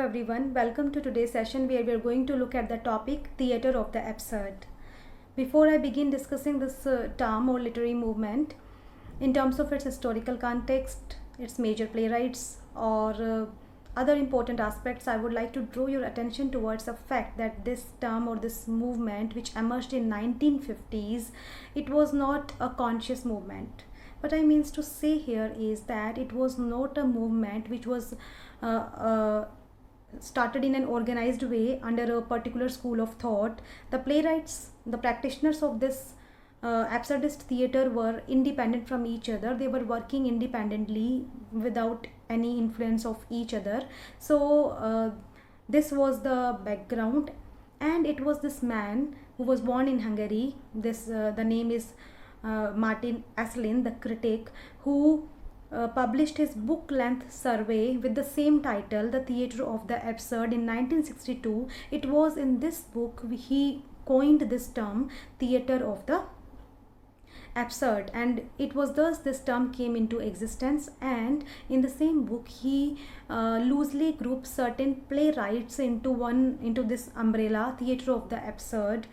everyone, welcome to today's session where we are going to look at the topic Theatre of the Absurd. Before I begin discussing this term or literary movement in terms of its historical context, its major playwrights, or other important aspects, I would like to draw your attention towards the fact that this term or this movement, which emerged in 1950s, it was not a conscious movement. What I means to say here is that it was not a movement which was uh, uh, started in an organized way under a particular school of thought. The playwrights, the practitioners of this absurdist theater were independent from each other. They were working independently without any influence of each other. So this was the background, and it was this man who was born in Hungary. This the name is Martin Aslin, the critic, who published his book-length survey with the same title, The Theatre of the Absurd, in 1962. It was in this book he coined this term, Theatre of the Absurd, and it was thus this term came into existence. And in the same book he loosely grouped certain playwrights into this umbrella, Theatre of the Absurd.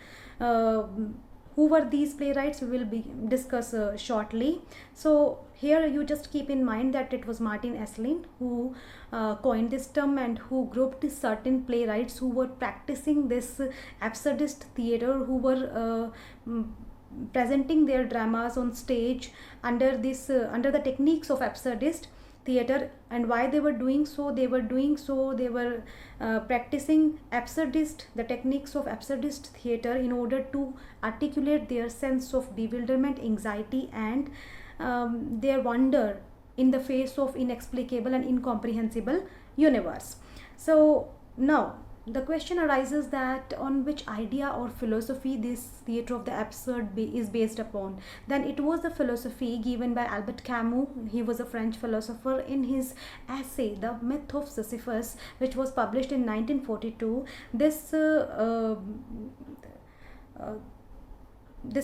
Who were these playwrights? We will discuss shortly. So here you just keep in mind that it was Martin Aslin who coined this term and who grouped certain playwrights who were practicing this absurdist theater, who were presenting their dramas on stage under the techniques of absurdist theater. And why they were doing so? They were practicing the techniques of absurdist theater in order to articulate their sense of bewilderment, anxiety, and their wonder in the face of inexplicable and incomprehensible universe. So now the question arises that on which idea or philosophy this theatre of the absurd is based upon. Then it was the philosophy given by Albert Camus. He was a French philosopher. In his essay The Myth of Sisyphus, which was published in 1942, this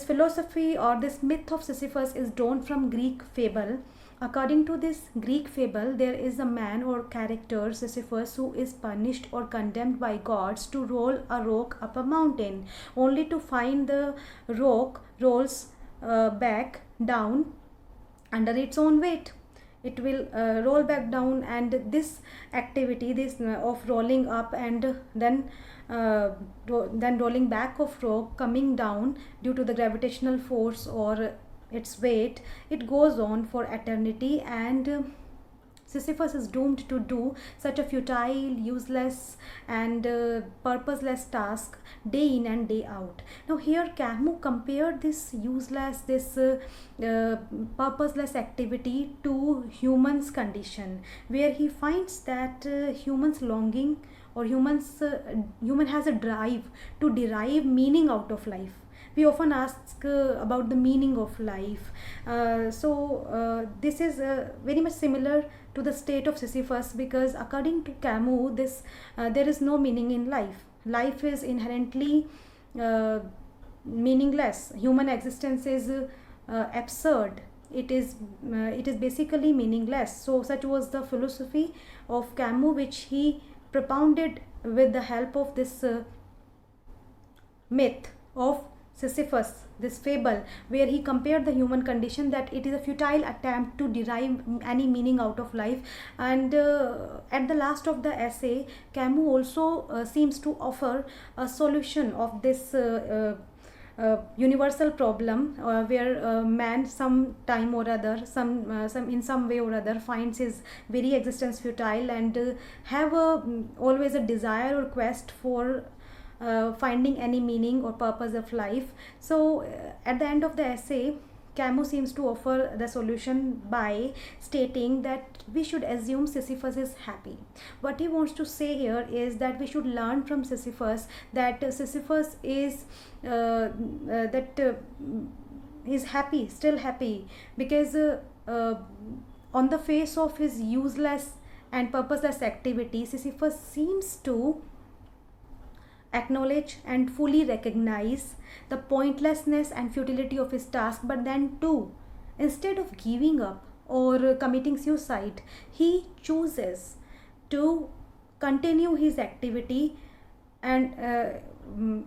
philosophy or this myth of Sisyphus is drawn from Greek fable. According to this Greek fable, there is a man or character, Sisyphus, who is punished or condemned by gods to roll a rock up a mountain, only to find the rock rolls back down under its own weight. It will roll back down, and this activity, of rolling up and then rolling back of rock coming down due to the gravitational force or its weight, it goes on for eternity, and Sisyphus is doomed to do such a futile, useless, and purposeless task day in and day out. Now here Camus compared this useless, purposeless activity to humans' condition, where he finds that humans longing or human has a drive to derive meaning out of life. We often ask about the meaning of life. This is very much similar to the state of Sisyphus, because according to Camus, there is no meaning in life. Life is inherently meaningless. Human existence is absurd. It is basically meaningless. So such was the philosophy of Camus, which he propounded with the help of this myth of Sisyphus, this fable, where he compared the human condition, that it is a futile attempt to derive any meaning out of life. And at the last of the essay, Camus also seems to offer a solution of this universal problem, where man some time or other, in some way or other, finds his very existence futile, and have always a desire or quest for finding any meaning or purpose of life. So at the end of the essay, Camus seems to offer the solution by stating that we should assume Sisyphus is happy. What he wants to say here is that we should learn from Sisyphus that Sisyphus is happy, still happy, because on the face of his useless and purposeless activity, Sisyphus seems to acknowledge and fully recognize the pointlessness and futility of his task. But then too, instead of giving up or committing suicide, he chooses to continue his activity, and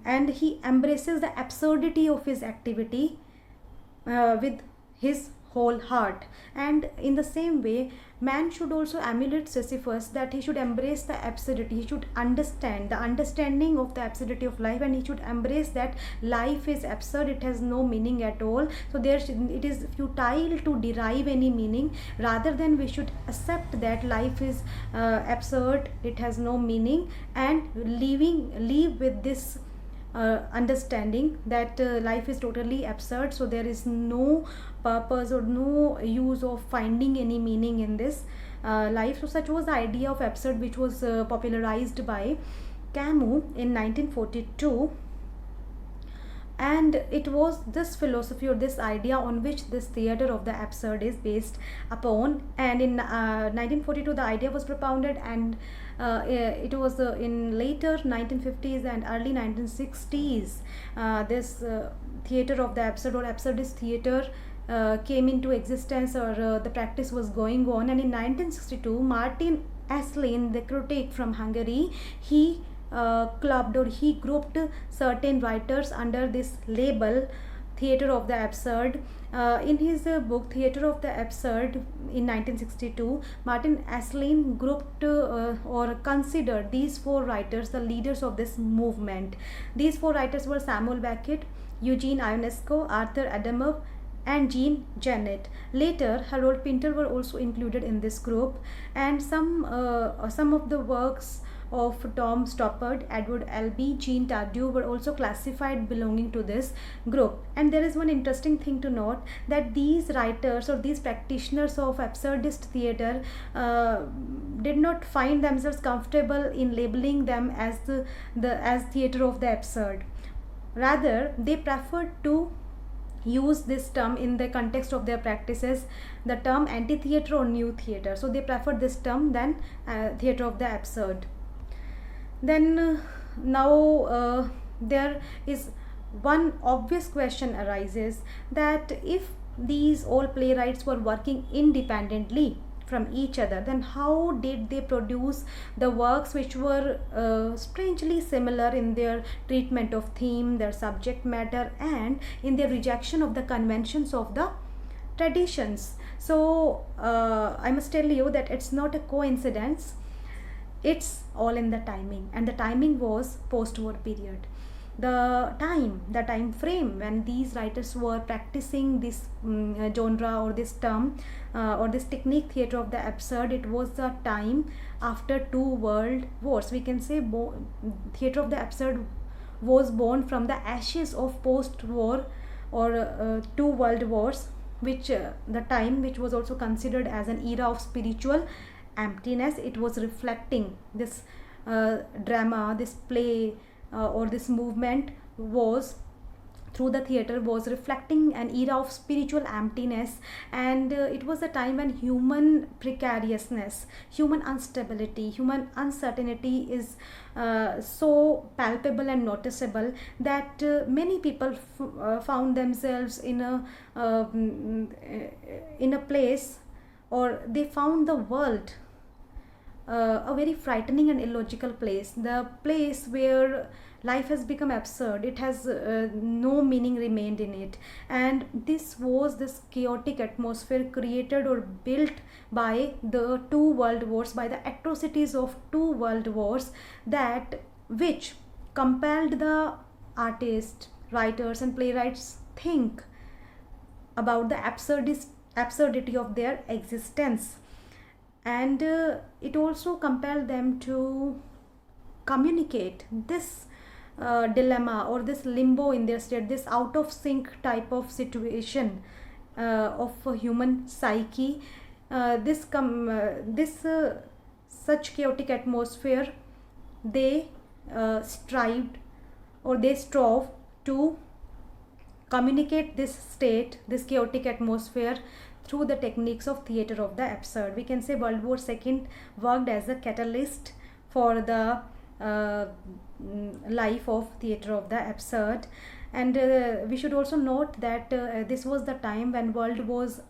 and he embraces the absurdity of his activity with his whole heart. And in the same way, man should also emulate Sisyphus, that he should embrace the absurdity, he should understand the understanding of the absurdity of life, and he should embrace that life is absurd, it has no meaning at all. So it is futile to derive any meaning. Rather than we should accept that life is absurd, it has no meaning, and leave with this understanding that life is totally absurd, so there is no purpose or no use of finding any meaning in this life. So such was the idea of absurd, which was popularized by Camus in 1942. And it was this philosophy or this idea on which this theater of the absurd is based upon. And in 1942 the idea was propounded, and it was in later 1950s and early 1960s this theater of the absurd or absurdist theater came into existence, or the practice was going on. And in 1962, Martin Aslin, the critic from Hungary, he clubbed, or he grouped certain writers under this label, theater of the absurd. In his book Theater of the Absurd in 1962, Martin Aslin grouped or considered these four writers the leaders of this movement. These four writers were Samuel Beckett, Eugene Ionesco, Arthur Adamov, and Jean Genet. Later, Harold Pinter were also included in this group, and some of the works of Tom Stoppard, Edward Albee, Jean Tardieu were also classified belonging to this group. And there is one interesting thing to note, that these writers or these practitioners of absurdist theater did not find themselves comfortable in labeling them as as theater of the absurd. Rather, they preferred to use this term in the context of their practices, the term anti-theater or new theater. So they preferred this term than theater of the absurd. Then now there is one obvious question arises, that if these all playwrights were working independently from each other, then how did they produce the works which were strangely similar in their treatment of theme, their subject matter, and in their rejection of the conventions of the traditions? So I must tell you that it's not a coincidence, it's all in the timing, and the timing was post-war period. The time frame when these writers were practicing this genre or this term or this technique, theater of the absurd, it was the time after two world wars. We can say theater of the absurd was born from the ashes of post-war or two world wars, which the time which was also considered as an era of spiritual emptiness. It was reflecting this drama, this play or this movement was through the theater was reflecting an era of spiritual emptiness. And it was a time when human precariousness, human instability, human uncertainty is so palpable and noticeable that many people found themselves in a place, or they found the world a very frightening and illogical place, the place where life has become absurd, it has no meaning remained in it. And this was this chaotic atmosphere created or built by the two world wars, by the atrocities of two world wars, that which compelled the artists, writers and playwrights think about the absurdity of their existence. And it also compelled them to communicate this dilemma or this limbo in their state, this out of sync type of situation of a human psyche. Such chaotic atmosphere, they strove to communicate this state, this chaotic atmosphere, through the techniques of theater of the absurd. We can say World War II worked as a catalyst for the life of theater of the absurd. And we should also note that this was the time when world was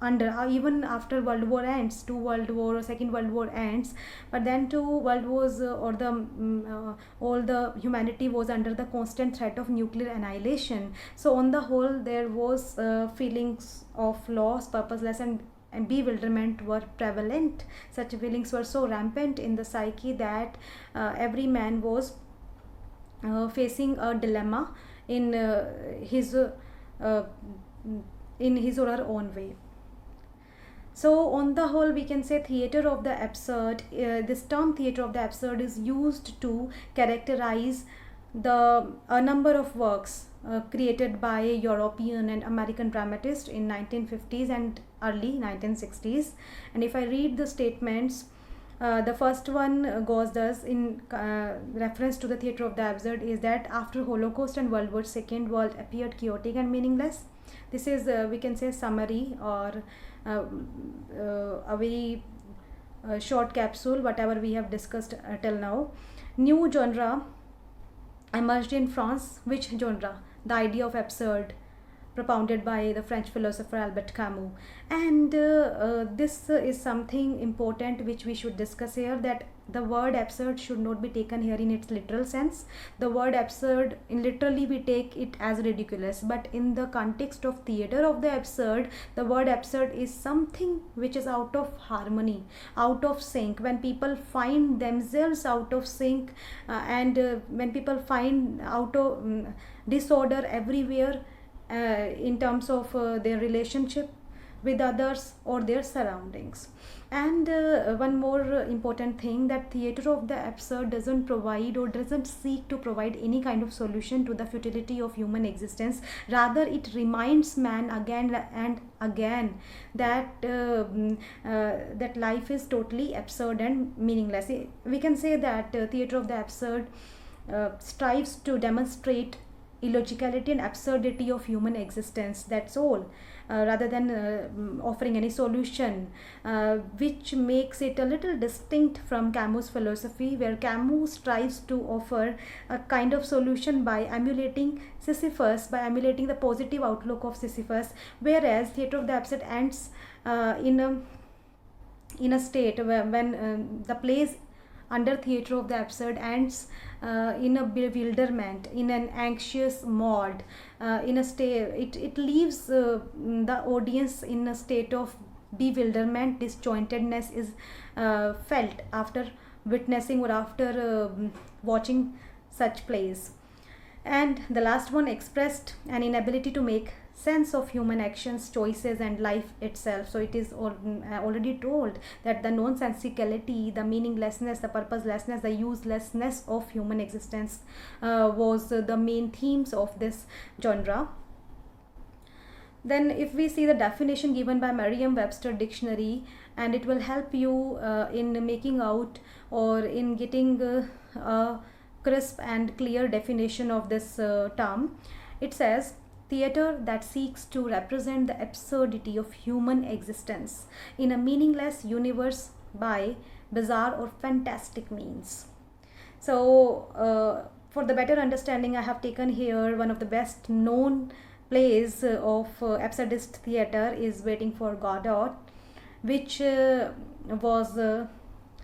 under, even after World War ends, two World War or Second World War ends, but then two World Wars, all the humanity was under the constant threat of nuclear annihilation. So on the whole, there was feelings of loss, purposeless, and bewilderment were prevalent. Such feelings were so rampant in the psyche that every man was facing a dilemma in uh, his or her own way. So on the whole, we can say theater of the absurd, this term theater of the absurd is used to characterize a number of works created by European and American dramatists in 1950s and early 1960s. And if I read the statements, the first one goes thus in reference to the theater of the absurd is that after Holocaust and World War II, world appeared chaotic and meaningless. This is we can say summary or a very short capsule whatever we have discussed till now. New genre emerged in France. Which genre? The idea of absurd, propounded by the French philosopher Albert Camus. And this is something important which we should discuss here, that the word absurd should not be taken here in its literal sense. The word absurd, in literally we take it as ridiculous, but in the context of theater of the absurd, the word absurd is something which is out of harmony, out of sync. When people find themselves out of sync, and when people find out of disorder everywhere, in terms of their relationship with others or their surroundings. And one more important thing, that theater of the absurd doesn't provide or doesn't seek to provide any kind of solution to the futility of human existence. Rather, it reminds man again and again that that life is totally absurd and meaningless. We can say that theater of the absurd strives to demonstrate illogicality and absurdity of human existence, that's all, rather than offering any solution, which makes it a little distinct from Camus' philosophy, where Camus strives to offer a kind of solution by emulating Sisyphus, by emulating the positive outlook of Sisyphus, whereas theater of the absurd ends in a state where, when the plays under theater of the absurd ends in a bewilderment, in an anxious mode, in a state, it leaves the audience in a state of bewilderment. Disjointedness is felt after witnessing or after watching such plays. And the last one expressed an inability to make sense of human actions, choices, and life itself. So it is already told that the nonsensicality, the meaninglessness, the purposelessness, the uselessness of human existence was the main themes of this genre. Then if we see the definition given by Merriam-Webster dictionary, and it will help you in making out or in getting a crisp and clear definition of this term. It says, theater that seeks to represent the absurdity of human existence in a meaningless universe by bizarre or fantastic means. So for the better understanding, I have taken here one of the best known plays of absurdist theater is Waiting for Godot, which was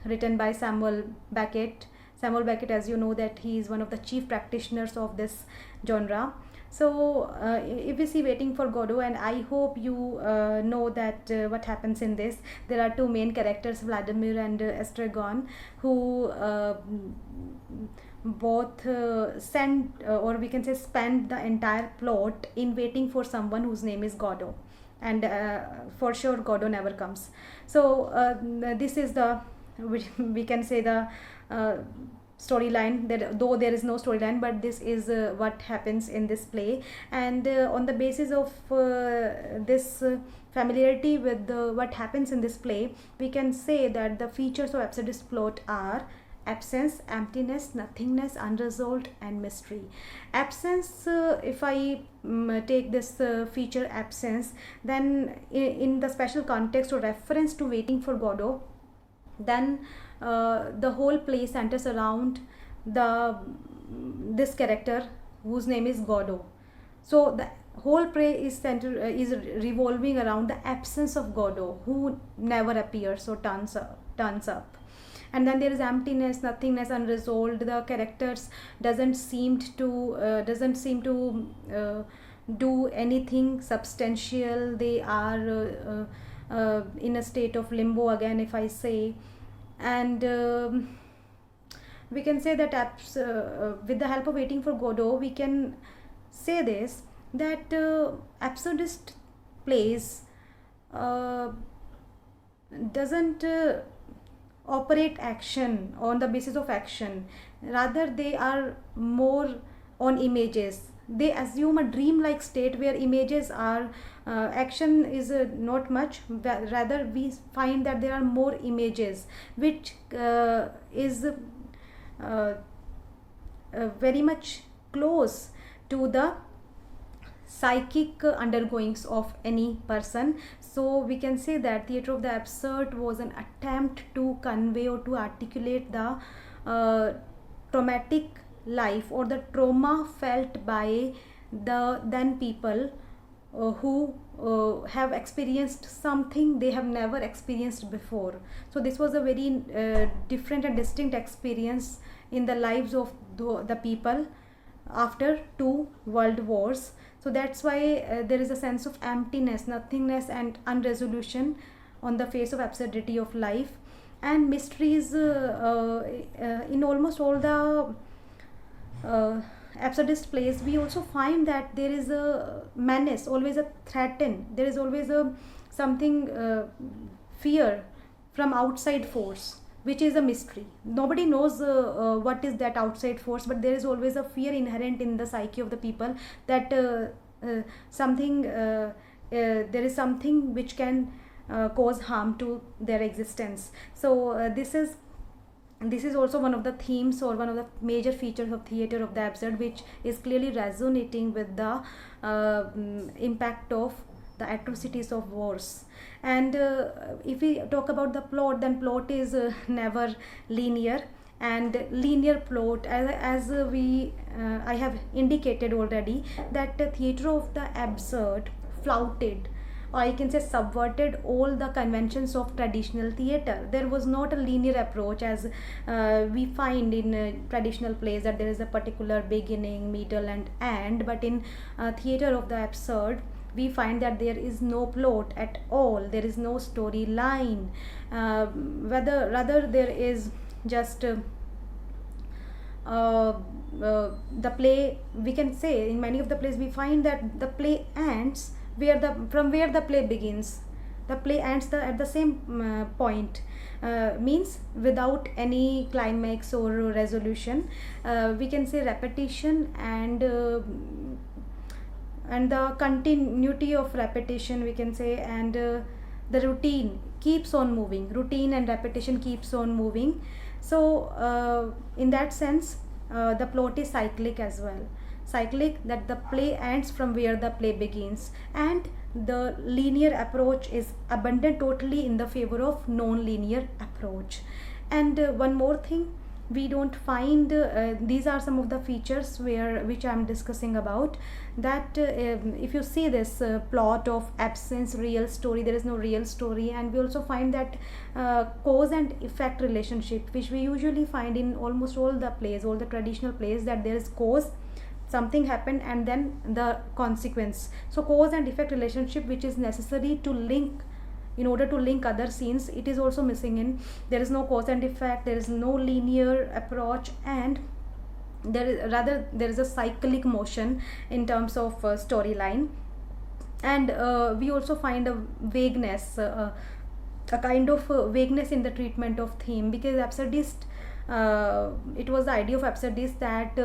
written by Samuel Beckett. Samuel Beckett, as you know, that he is one of the chief practitioners of this genre. So if we see Waiting for Godot, and I hope you know that what happens in this, there are two main characters, Vladimir and Estragon, who both send or we can say spend the entire plot in waiting for someone whose name is Godot, and for sure Godot never comes. So this is the, we can say, the storyline, that though there is no storyline, but this is what happens in this play. And on the basis of this familiarity with what happens in this play, we can say that the features of absurdist plot are absence, emptiness, nothingness, unresolved, and mystery. Absence, if I take this feature absence, then in the special context or reference to Waiting for Godot, then the whole play centers around this character whose name is Godot. So the whole play is revolving around the absence of Godot, who never appears or turns up. And then there is emptiness, nothingness, unresolved. The characters doesn't seem to do anything substantial. They are in a state of limbo again, if I say. And we can say that with the help of Waiting for Godot, we can say this, that absurdist plays uh, doesn't operate action on the basis of action. Rather, they are more on images. They assume a dreamlike state where images are action is not much. Rather, we find that there are more images, which is very much close to the psychic undergoings of any person. So we can say that Theatre of the Absurd was an attempt to convey or to articulate the traumatic life or the trauma felt by the then people who have experienced something they have never experienced before. So this was a very different and distinct experience in the lives of the people after two world wars. So that's why there is a sense of emptiness, nothingness, and unresolution on the face of absurdity of life, and mysteries in almost all the absurdist plays. We also find that there is a menace, always a threaten. There is always a something fear from outside force, which is a mystery. Nobody knows what is that outside force, but there is always a fear inherent in the psyche of the people, that there is something which can cause harm to their existence. So this is also one of the themes or one of the major features of Theatre of the Absurd, which is clearly resonating with the impact of the atrocities of wars. And if we talk about the plot, then plot is never linear. And linear plot, as I have indicated already, that the Theatre of the Absurd flouted, or I can say subverted, all the conventions of traditional theatre. There was not a linear approach, as we find in traditional plays, that there is a particular beginning, middle, and end. But in Theatre of the Absurd, we find that there is no plot at all. There is no storyline. Rather, there is just the play. We can say in many of the plays we find that the play ends from where the play begins. The play ends at the same point, means without any climax or resolution. We can say repetition and the continuity of repetition, we can say, and the routine keeps on moving. Routine and repetition keeps on moving. So in that sense, the plot is cyclic as well. Cyclic, that the play ends from where the play begins, and the linear approach is abundant totally in the favor of non-linear approach. And one more thing, we don't find these are some of the features which I am discussing about, that if you see this plot of absence, real story, there is no real story. And we also find that cause and effect relationship, which we usually find in almost all the plays, all the traditional plays, that there is cause, something happened, and then the consequence. So cause and effect relationship, which is necessary to link, in order to link other scenes, it is also missing in. There is no cause and effect, there is no linear approach, and there is a cyclic motion in terms of storyline. And we also find a vagueness, a kind of vagueness in the treatment of theme, because absurdist, it was the idea of absurdist that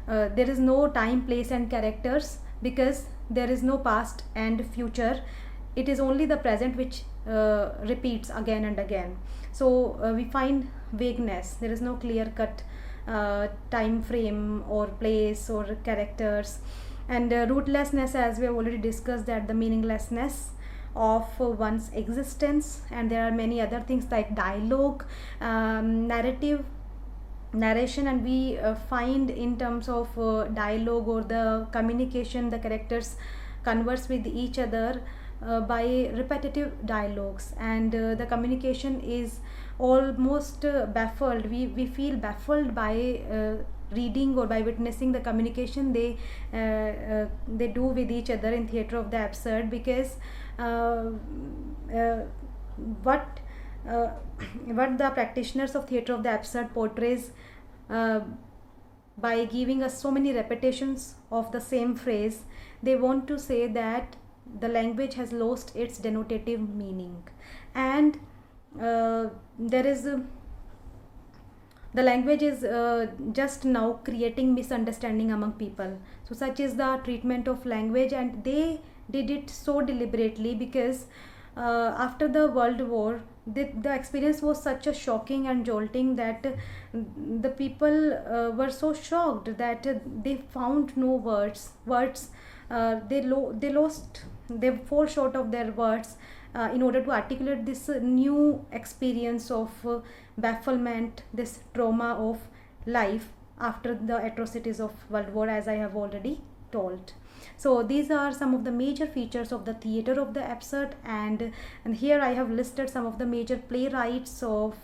there is no time, place, and characters, because there is no past and future. It is only the present which repeats again and again. So we find vagueness. There is no clear cut time frame or place or characters. And rootlessness, as we have already discussed, that the meaninglessness of one's existence. And there are many other things like dialogue, narrative, narration, and we find in terms of dialogue or the communication, the characters converse with each other by repetitive dialogues, and the communication is almost baffled. We feel baffled by reading or by witnessing the communication they do with each other in Theatre of the Absurd, because uh, uh, what uh, what the practitioners of Theatre of the Absurd portrays uh, by giving us so many repetitions of the same phrase, they want to say that the language has lost its denotative meaning, and there is the language is just now creating misunderstanding among people. So such is the treatment of language, and they did it so deliberately because after the World War, the experience was such a shocking and jolting that the people were so shocked that they found no words. They lost, they fall short of their words in order to articulate this new experience of bafflement, this trauma of life after the atrocities of World War, as I have already told. So these are some of the major features of the Theatre of the Absurd, and here I have listed some of the major playwrights of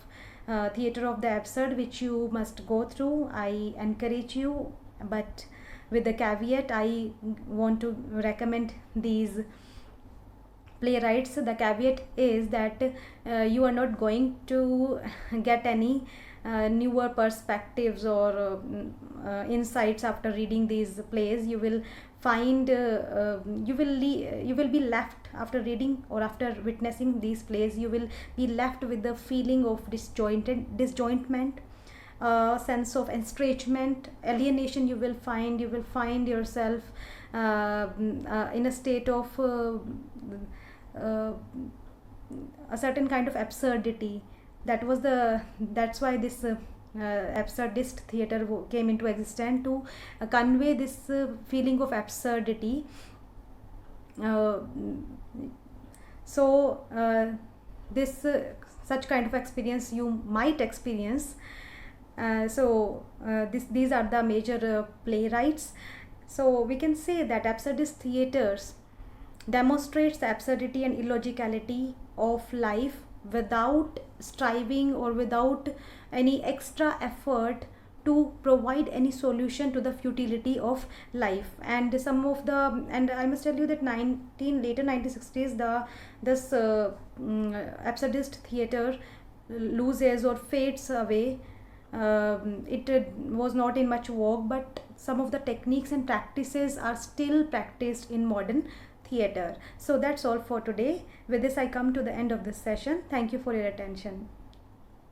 Theatre of the Absurd which you must go through. I encourage you, but with the caveat, I want to recommend these playwrights. The caveat is that you are not going to get any newer perspectives or insights after reading these plays. You will find you will be left after reading or after witnessing these plays. You will be left with the feeling of disjointment, sense of estrangement, alienation. You will find yourself in a state of a certain kind of absurdity. That's why this absurdist theater came into existence, to convey this feeling of absurdity. uh, so this such kind of experience you might experience. These are the major playwrights. So we can say that absurdist theaters demonstrates the absurdity and illogicality of life without striving or without any extra effort to provide any solution to the futility of life. And some of the, and I must tell you that later 1960s, this absurdist theater loses or fades away. It was not in much vogue, but some of the techniques and practices are still practiced in modern theater. So that's all for today. With this, I come to the end of this session. Thank you for your attention.